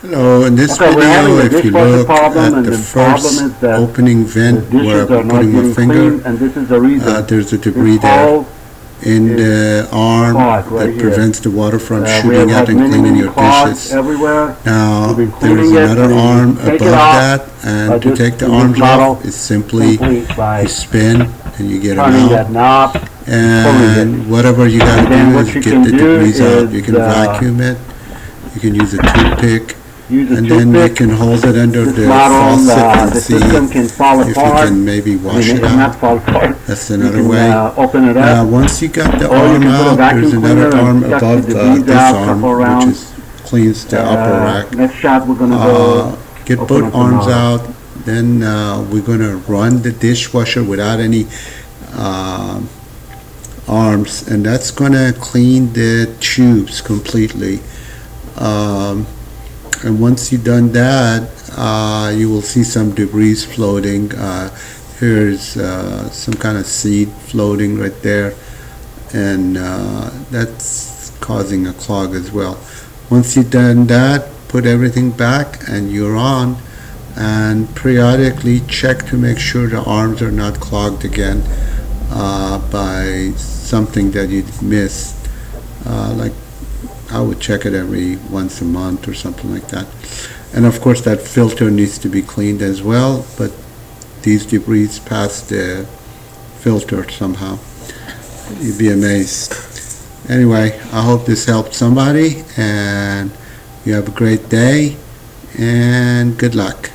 Hello, in this Okay, we're having video, a if you dishwasher look problem, at and the the problem is first that opening the vent where dishes are I'm not putting my getting finger, clean, and this is the reason. there's a debris This there hole in the arm clogged right that here. prevents the water from We shooting have out had and cleaning many your clogs dishes. everywhere. Now, We've been there is cleaning it. another We arm take above it off that, and to just take the in this arms model, off is simply by you spin and you get them turning out. that knob, pulling it. And whatever you gotta And then do what is you get can the do debris out. is, You can vacuum it, you can use a toothpick, use a and then you toothpick. can hold it under This the model, faucet and the see system can fall if you apart. can maybe wash it not out. fall apart. That's You another can way. open it Now, up. once you got the Or you arm can put a out, vacuum there's another cleaner arm and suck above the debris this out, arm, couple which rounds. cleans the upper rack. Next shot, we're gonna go Get open up both the arms model. out, then we're gonna run the dishwasher without any arms, and that's gonna clean the tubes completely. And once you've done that, you will see some debris floating. Here's some kind of seed floating right there, and that's causing a clog as well. Once you've done that, put everything back and you're on, and periodically check to make sure the arms are not clogged again by something that you missed, like I would check it every once a month or something like that. And of course that filter needs to be cleaned as well, but these debris pass the filter somehow. You'd be amazed. Anyway, I hope this helped somebody, and you have a great day and good luck.